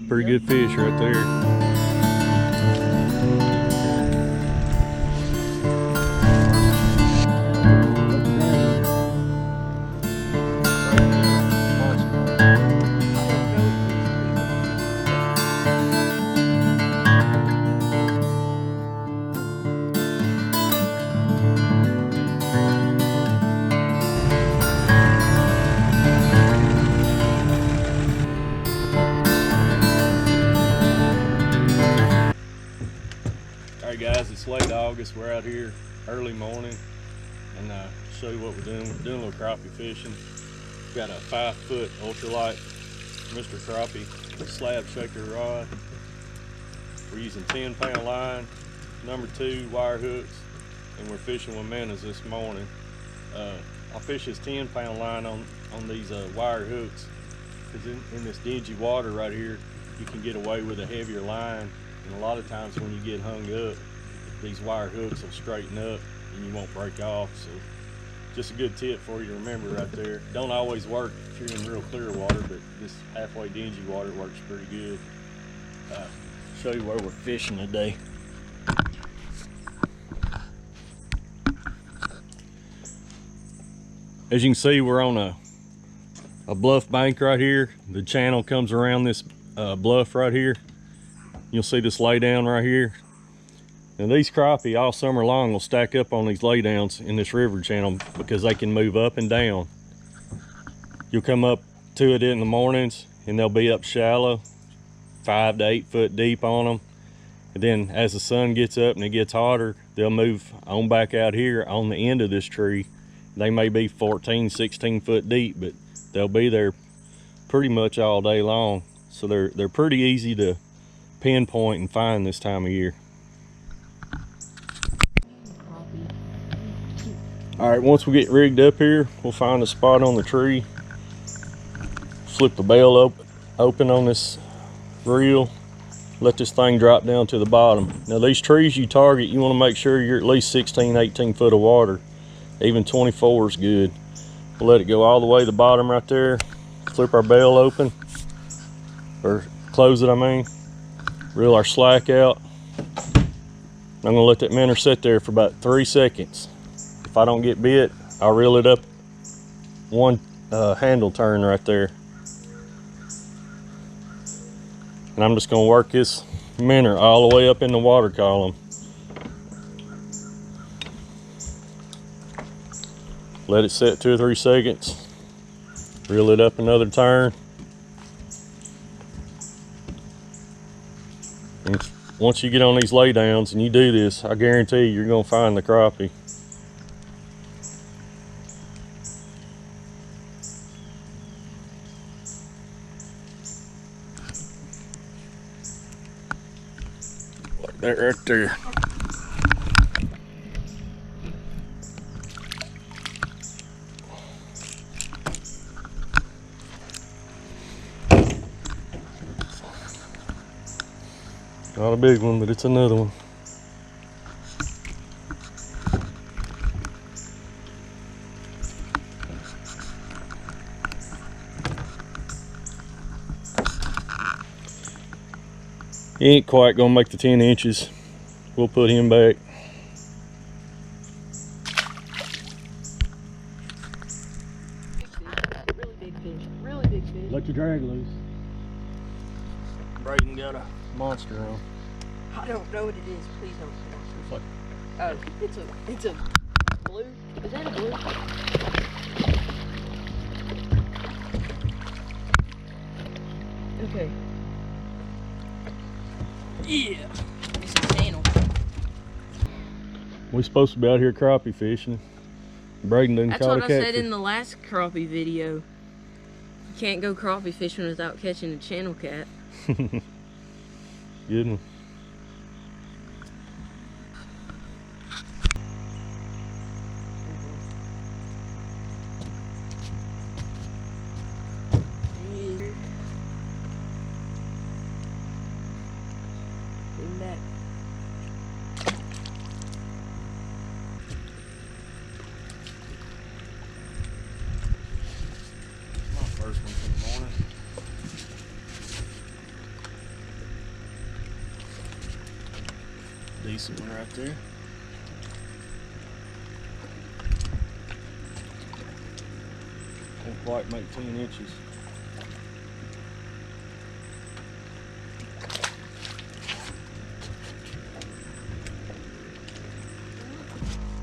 Pretty good fish right there. Alright guys, it's late August. We're out here early morning and show you what we're doing. We're doing a little crappie fishing. We've got a 5-foot ultralight Mr. Crappie slab shaker rod. We're using 10-pound line, number 2 wire hooks, and we're fishing with minnows this morning. I fish this 10-pound line on these wire hooks because in this dingy water right here, you can get away with a heavier line. And a lot of times when you get hung up, these wire hooks will straighten up and you won't break off. So just a good tip for you to remember right there. Don't always work if you're in real clear water, but this halfway dingy water works pretty good. Show you where we're fishing today. As you can see, we're on a bluff bank right here. The channel comes around this bluff right here. You'll see this lay down right here. Now these crappie all summer long will stack up on these lay downs in this river channel because they can move up and down. You'll come up to it in the mornings and they'll be up shallow, 5 to 8 foot deep on them. And then as the sun gets up and it gets hotter, they'll move on back out here on the end of this tree. They may be 14, 16 foot deep, but they'll be there pretty much all day long. So they're pretty easy to pinpoint and find this time of year. All right, once we get rigged up here, we'll find a spot on the tree, flip the bell open on this reel, let this thing drop down to the bottom. Now these trees you target, you want to make sure you're at least 16, 18 foot of water. Even 24 is good. We'll let it go all the way to the bottom right there, flip our bell open, or close it I mean. Reel our slack out. I'm gonna let that minnow sit there for about 3 seconds. If I don't get bit, I'll reel it up one handle turn right there. And I'm just gonna work this minnow all the way up in the water column. Let it sit 2 or 3 seconds. Reel it up another turn. And once you get on these lay downs and you do this, I guarantee you're gonna find the crappie. Like that right there. Not a big one, but it's another one. He ain't quite gonna make the 10 inches. We'll put him back. Really big fish, really big fish. Let your drag loose. Braden got a monster on. I don't know what it is. Please don't say What? Oh, it's a blue. Is that a blue? Okay. Yeah. It's a channel. We're supposed to be out here crappie fishing. Braden didn't That's caught a what I catfish. said in the last crappie video. You can't go crappie fishing without catching a channel cat. Good one. Bring back. My first one for the morning. decent one right there. Can't quite make 10 inches.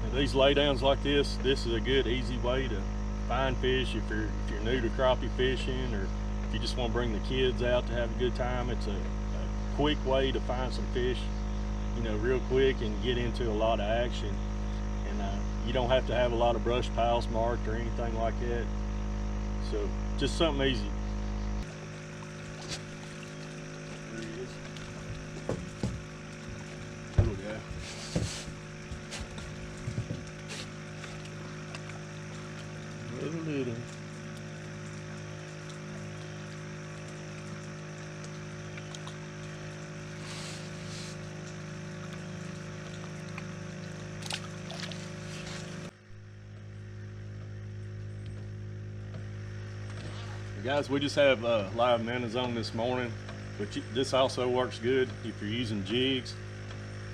Now these laydowns like this is a good easy way to find fish if you're new to crappie fishing, or if you just want to bring the kids out to have a good time. It's a quick way to find some fish, you know, real quick and get into a lot of action. And you don't have to have a lot of brush piles marked or anything like that. So just something easy. There he is. Little guy. Little. Guys, we just have live minnows on this morning, but this also works good if you're using jigs.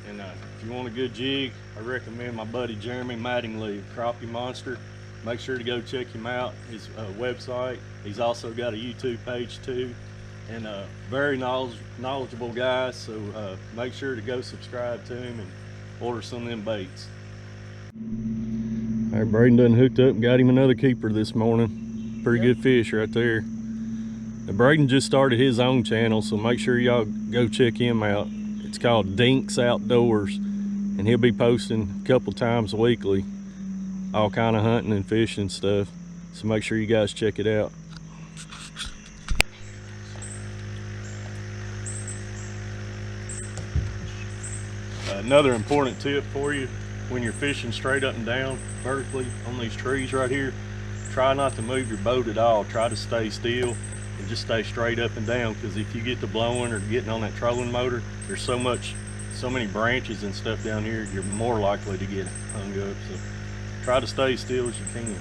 And if you want a good jig, I recommend my buddy Jeremy Mattingly, Crappie Monster. Make sure to go check him out, his website. He's also got a YouTube page too, and very knowledgeable guy, so make sure to go subscribe to him and order some of them baits. All right, Braden done hooked up and got him another keeper this morning. Pretty good fish right there. Now, Braden just started his own channel, so make sure y'all go check him out. It's called Dinks Outdoors, and he'll be posting a couple times weekly, all kind of hunting and fishing stuff. So make sure you guys check it out. Another important tip for you when you're fishing straight up and down vertically on these trees right here, try not to move your boat at all. Try to stay still and just stay straight up and down, because if you get to blowing or getting on that trolling motor, there's so many branches and stuff down here, you're more likely to get hung up. So try to stay still as you can.